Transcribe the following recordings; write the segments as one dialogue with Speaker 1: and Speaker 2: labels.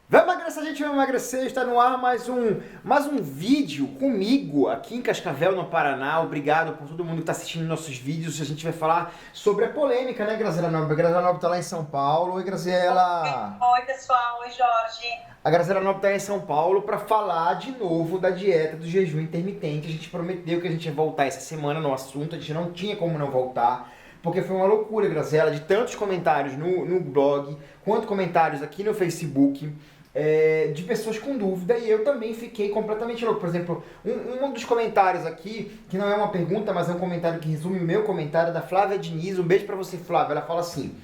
Speaker 1: Vai emagrecer, gente, vai emagrecer, está no ar mais um vídeo comigo aqui em Cascavel, no Paraná. Obrigado por todo mundo que está assistindo nossos vídeos. A gente vai falar sobre a polêmica, né, Graziela Nobre? A Graziela Nobre está lá em São Paulo. Oi, Graziela!
Speaker 2: Oi, pessoal. Oi, Jorge.
Speaker 1: A Graziela Nobre está em São Paulo para falar de novo da dieta do jejum intermitente. A gente prometeu que a gente ia voltar essa semana no assunto, a gente não tinha como não voltar. Porque foi uma loucura, Graziela, de tantos comentários no blog, quanto comentários aqui no Facebook, de pessoas com dúvida, e eu também fiquei completamente louco. Por exemplo, um dos comentários aqui, que não é uma pergunta, mas é um comentário que resume o meu comentário, é da Flávia Diniz. Um beijo pra você, Flávia. Ela fala assim: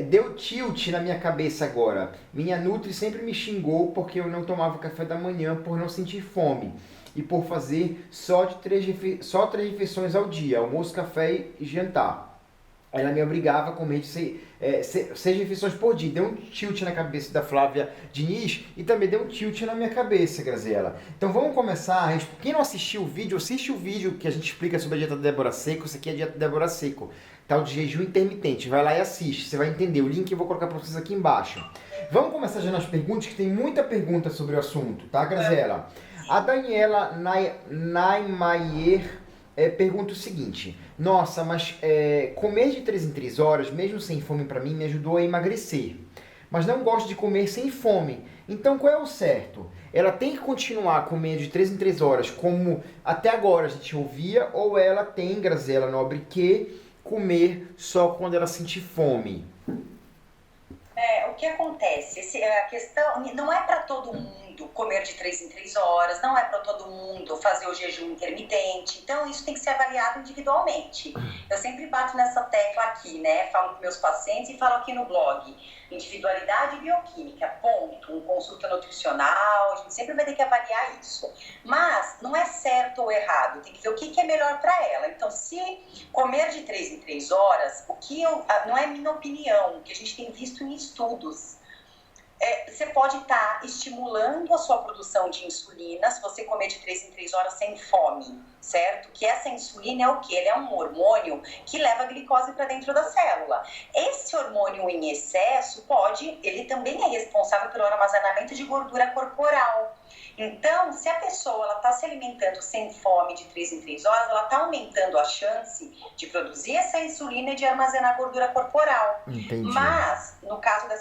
Speaker 1: deu tilt na minha cabeça agora. Minha Nutri sempre me xingou porque eu não tomava café da manhã por não sentir fome e por fazer só três refeições ao dia, almoço, café e jantar. Ela me obrigava a comer seis refeições por dia. Deu um tilt na cabeça da Flávia Diniz e também deu um tilt na minha cabeça, Graziela. Então vamos começar. Quem não assistiu o vídeo, assiste o vídeo que a gente explica sobre a dieta da Débora Seco. Isso aqui é a dieta da Débora Seco, tal de jejum intermitente. Vai lá e assiste, você vai entender. O link eu vou colocar para vocês aqui embaixo. Vamos começar já nas perguntas, que tem muita pergunta sobre o assunto, tá, Graziela? A Daniela Naimayer pergunta o seguinte: nossa, mas comer de 3 em 3 horas, mesmo sem fome, para mim me ajudou a emagrecer, mas não gosto de comer sem fome. Então qual é o certo? Ela tem que continuar a comer de 3 em 3 horas como até agora a gente ouvia, ou ela tem, Graziela Nobre, que comer só quando ela sentir fome?
Speaker 2: O que acontece? A questão não é para todo mundo comer de 3 em 3 horas, não é para todo mundo fazer o jejum intermitente, então isso tem que ser avaliado individualmente. Eu sempre bato nessa tecla aqui, né? Falo com meus pacientes e falo aqui no blog: individualidade e bioquímica, ponto. Consulta nutricional, a gente sempre vai ter que avaliar isso. Mas não é certo ou errado, tem que ver o que é melhor para ela. Então, se comer de 3 em 3 horas, não é minha opinião, o que a gente tem visto em estudos, você pode estar estimulando a sua produção de insulina se você comer de 3 em 3 horas sem fome, certo? Que essa insulina é o quê? Ele é um hormônio que leva a glicose para dentro da célula. Esse hormônio em excesso ele também é responsável pelo armazenamento de gordura corporal. Então, se a pessoa está se alimentando sem fome de 3 em 3 horas, ela está aumentando a chance de produzir essa insulina e de armazenar gordura corporal.
Speaker 1: Entendi.
Speaker 2: Mas, no caso da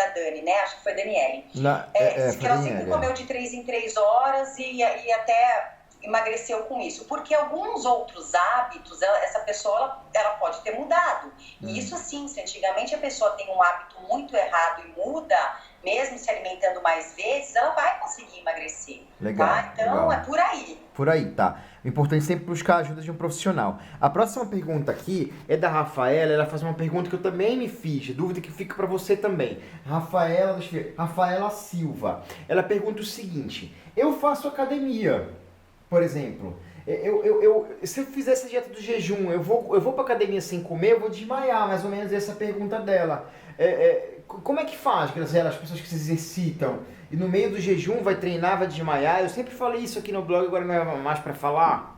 Speaker 2: Dani, né? Acho que foi Daniele. Que ela sempre comeu de 3 em 3 horas e até emagreceu com isso. Porque alguns outros hábitos, essa pessoa ela pode ter mudado. E isso sim, se antigamente a pessoa tem um hábito muito errado e muda, mesmo se alimentando mais vezes, ela vai conseguir emagrecer.
Speaker 1: Legal,
Speaker 2: tá? Então,
Speaker 1: legal.
Speaker 2: É por aí.
Speaker 1: Por aí, tá. O importante é sempre buscar a ajuda de um profissional. A próxima pergunta aqui é da Rafaela. Ela faz uma pergunta que eu também me fiz, dúvida que fica para você também. Rafaela Silva. Ela pergunta o seguinte: eu faço academia, por exemplo. Se eu fizer essa dieta do jejum, eu vou para academia sem comer, eu vou desmaiar, mais ou menos essa é a pergunta dela. Como é que faz, Graziela, as pessoas que se exercitam e no meio do jejum vai treinar, vai desmaiar? Eu sempre falei isso aqui no blog, agora não é mais para falar.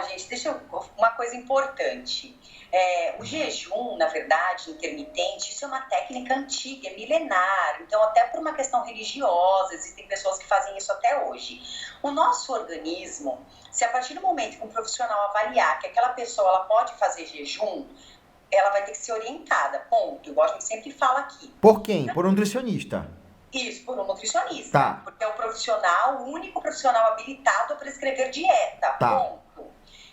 Speaker 2: Gente, uma coisa importante. O jejum, na verdade, intermitente, isso é uma técnica antiga, é milenar. Então, até por uma questão religiosa, existem pessoas que fazem isso até hoje. O nosso organismo, se a partir do momento que um profissional avaliar que aquela pessoa ela pode fazer jejum, ela vai ter que ser orientada, ponto. Igual a gente sempre fala aqui.
Speaker 1: Por quem? Por um nutricionista.
Speaker 2: Isso, por um nutricionista.
Speaker 1: Tá.
Speaker 2: Porque é o único profissional habilitado a prescrever dieta,
Speaker 1: tá.
Speaker 2: Ponto.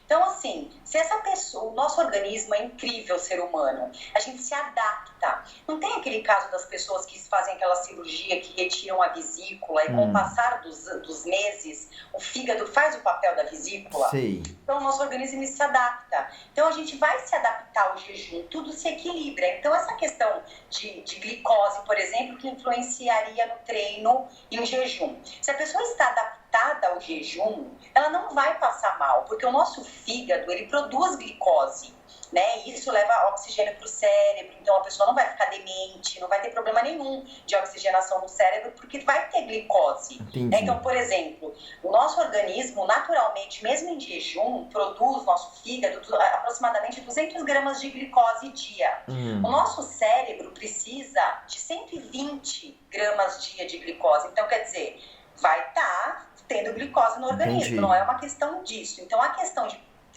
Speaker 2: Então, assim, se essa pessoa, o nosso organismo é incrível, ser humano, a gente se adapta. Não tem aquele caso das pessoas que fazem aquela cirurgia que retiram a vesícula e com o passar dos meses, o fígado faz o papel da vesícula?
Speaker 1: Sei.
Speaker 2: Então, o nosso organismo se adapta. Então, a gente vai se adaptar ao jejum, tudo se equilibra. Então, essa questão de glicose, por exemplo, que influenciaria no treino e o jejum. Se a pessoa está adaptada ao jejum, ela não vai passar mal, porque o nosso fígado, ele produz glicose. né? E isso leva oxigênio para o cérebro, então a pessoa não vai ficar demente, não vai ter problema nenhum de oxigenação no cérebro, porque vai ter glicose. Né? Então, por exemplo, o nosso organismo, naturalmente, mesmo em jejum, produz, nosso fígado, aproximadamente 200 gramas de glicose dia. O nosso cérebro precisa de 120 gramas dia de glicose. Então, quer dizer, vai estar tendo glicose no organismo, não é uma questão disso. Então, a questão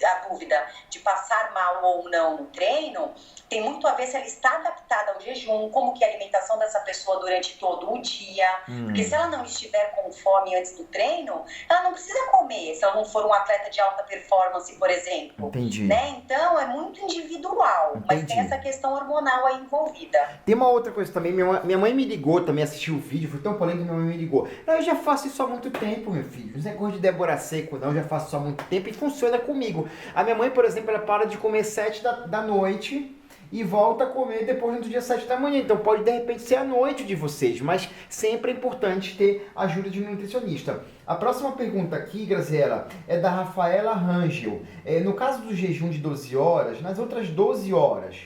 Speaker 2: a dúvida de passar mal ou não no treino tem muito a ver se ela está adaptada ao jejum, como que é a alimentação dessa pessoa durante todo o dia, porque se ela não estiver com fome antes do treino, ela não precisa comer, se ela não for um atleta de alta performance, por exemplo. Né? Então é muito individual, mas tem essa questão hormonal aí envolvida.
Speaker 1: Tem uma outra coisa também, minha mãe me ligou também, assistiu o vídeo, foi tão polêmico que minha mãe me ligou. Não, eu já faço isso há muito tempo, meu filho, não é coisa de Débora Seco não, eu já faço isso há muito tempo e funciona comigo. A minha mãe, por exemplo, ela para de comer 7 da noite e volta a comer depois do dia 7 da manhã. Então pode de repente ser a noite de vocês, mas sempre é importante ter ajuda de um nutricionista. A próxima pergunta aqui, Graziela, é da Rafaela Rangel. No caso do jejum de 12 horas, nas outras 12 horas,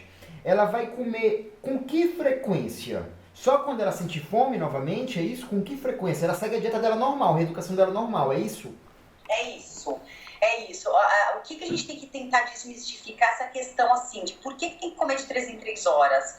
Speaker 1: ela vai comer com que frequência? Só quando ela sentir fome novamente, é isso? Com que frequência? Ela segue a dieta dela normal, a reeducação dela normal, é isso?
Speaker 2: É isso. É isso. O que a gente tem que tentar desmistificar essa questão assim, de por que tem que comer de 3 em 3 horas?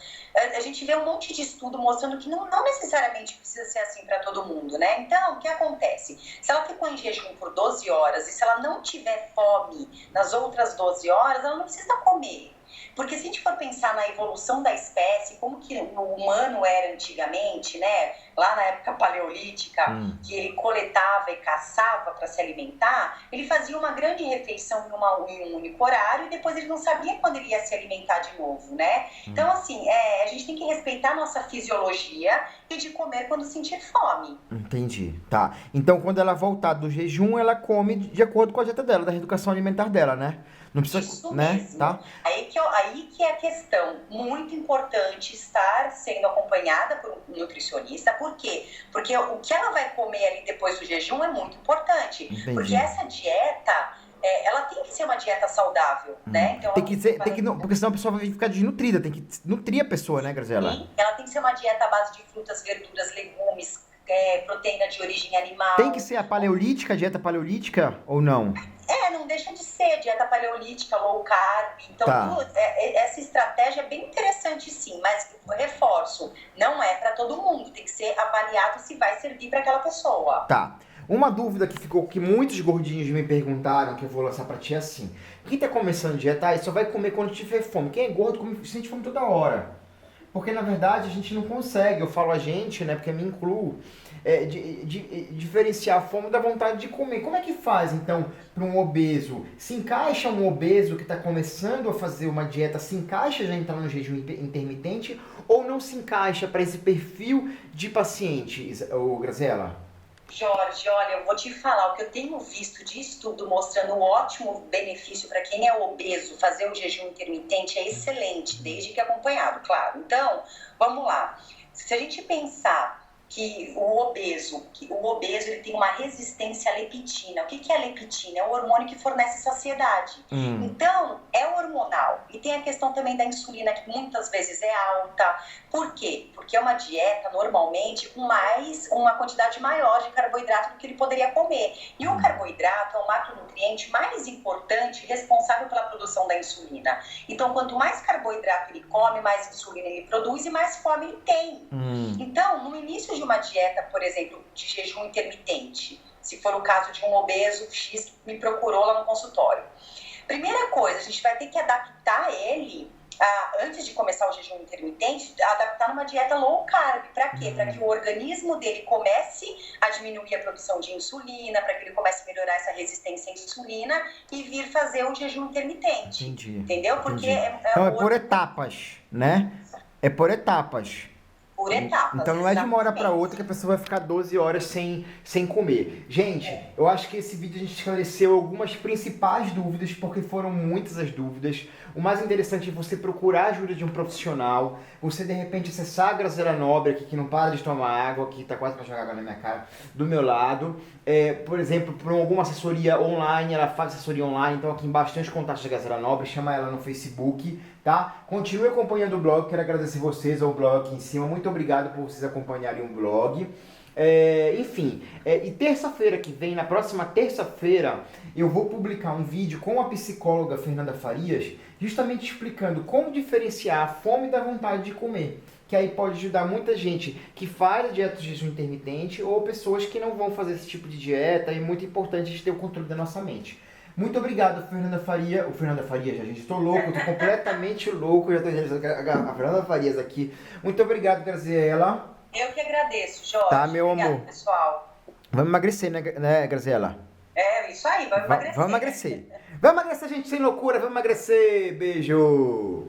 Speaker 2: A gente vê um monte de estudo mostrando que não necessariamente precisa ser assim para todo mundo, né? Então, o que acontece? Se ela ficou em jejum por 12 horas e se ela não tiver fome nas outras 12 horas, ela não precisa comer. Porque se a gente for pensar na evolução da espécie, como que o humano era antigamente, né? Lá na época paleolítica, que ele coletava e caçava para se alimentar, ele fazia uma grande refeição em um único horário e depois ele não sabia quando ele ia se alimentar de novo, né? Então, assim, a gente tem que respeitar a nossa fisiologia e de comer quando sentir fome.
Speaker 1: Entendi, tá. Então, quando ela voltar do jejum, ela come de acordo com a dieta dela, da reeducação alimentar dela, né? Não precisa,
Speaker 2: isso
Speaker 1: né?
Speaker 2: Mesmo.
Speaker 1: Tá?
Speaker 2: Aí que é a questão. Muito importante estar sendo acompanhada por um nutricionista. Por quê? Porque o que ela vai comer ali depois do jejum é muito importante.
Speaker 1: Entendi.
Speaker 2: Porque essa dieta, ela tem que ser uma dieta saudável, né? Então,
Speaker 1: porque senão a pessoa vai ficar desnutrida. Tem que nutrir a pessoa, né, Graziela?
Speaker 2: Sim, ela tem que ser uma dieta à base de frutas, verduras, legumes, proteína de origem animal.
Speaker 1: Tem que ser a dieta paleolítica ou não?
Speaker 2: Não deixa de ser dieta paleolítica, low carb. Então, essa estratégia é bem interessante sim, mas reforço, não é para todo mundo, tem que ser avaliado se vai servir para aquela pessoa.
Speaker 1: Tá. Uma dúvida que ficou, que muitos gordinhos me perguntaram, que eu vou lançar pra ti é assim: quem tá começando dieta, só vai comer quando tiver fome. Quem é gordo sente fome toda hora. Porque na verdade a gente não consegue, eu falo a gente, né, porque eu me incluo, diferenciar a fome da vontade de comer. Como é que faz então para um obeso? Se encaixa um obeso que está começando a fazer uma dieta, se encaixa já entrar no jejum intermitente ou não se encaixa para esse perfil de paciente, Graziela?
Speaker 2: Jorge, olha, eu vou te falar, o que eu tenho visto de estudo mostrando um ótimo benefício para quem é obeso, fazer o jejum intermitente é excelente, desde que acompanhado, claro. Então, vamos lá. Se a gente pensar que o obeso ele tem uma resistência à leptina. O que é a leptina? É o hormônio que fornece saciedade. Então, é hormonal. E tem a questão também da insulina, que muitas vezes é alta. Por quê? Porque é uma dieta, normalmente, com uma quantidade maior de carboidrato do que ele poderia comer. E o carboidrato é o macronutriente mais importante, responsável pela produção da insulina. Então, quanto mais carboidrato ele come, mais insulina ele produz e mais fome ele tem. Então, no início de uma dieta, por exemplo, de jejum intermitente, se for o caso de um obeso X que me procurou lá no consultório. Primeira coisa, a gente vai ter que adaptar ele, antes de começar o jejum intermitente, adaptar numa dieta low carb. Para quê? Para que o organismo dele comece a diminuir a produção de insulina, para que ele comece a melhorar essa resistência à insulina e vir fazer o jejum intermitente.
Speaker 1: Entendi.
Speaker 2: Entendeu? Porque
Speaker 1: então é por etapas, né? É por etapas.
Speaker 2: Por etapas.
Speaker 1: Então não é de uma hora para
Speaker 2: exatamente.
Speaker 1: outra que a pessoa vai ficar 12 horas sem comer. Gente, eu acho que esse vídeo a gente esclareceu algumas principais dúvidas, porque foram muitas as dúvidas. O mais interessante é você procurar a ajuda de um profissional, você de repente acessar a Graziela Nobre aqui, que não para de tomar água, que tá quase para jogar água na minha cara, do meu lado. Por exemplo, por alguma assessoria online, ela faz assessoria online, então aqui embaixo tem os contatos da Graziela Nobre, chama ela no Facebook, tá? Continue acompanhando o blog, quero agradecer vocês ao blog aqui em cima, muito obrigado por vocês acompanharem o blog. E terça-feira que vem, na próxima terça-feira, eu vou publicar um vídeo com a psicóloga Fernanda Farias, justamente explicando como diferenciar a fome da vontade de comer, que aí pode ajudar muita gente que faz a dieta de jejum intermitente ou pessoas que não vão fazer esse tipo de dieta, e é muito importante a gente ter o controle da nossa mente. Muito obrigado, Fernanda Faria. O Fernanda Farias, gente, estou louco, estou completamente louco, já estou a Fernanda Farias aqui. Muito obrigado, Graziela.
Speaker 2: Eu que agradeço, Jorge.
Speaker 1: Tá, meu
Speaker 2: Obrigada,
Speaker 1: amor.
Speaker 2: pessoal.
Speaker 1: Vamos emagrecer, né, Graziela?
Speaker 2: É isso aí, vamos emagrecer.
Speaker 1: Vamos emagrecer. Vamos emagrecer, gente, sem loucura. Vamos emagrecer. Beijo.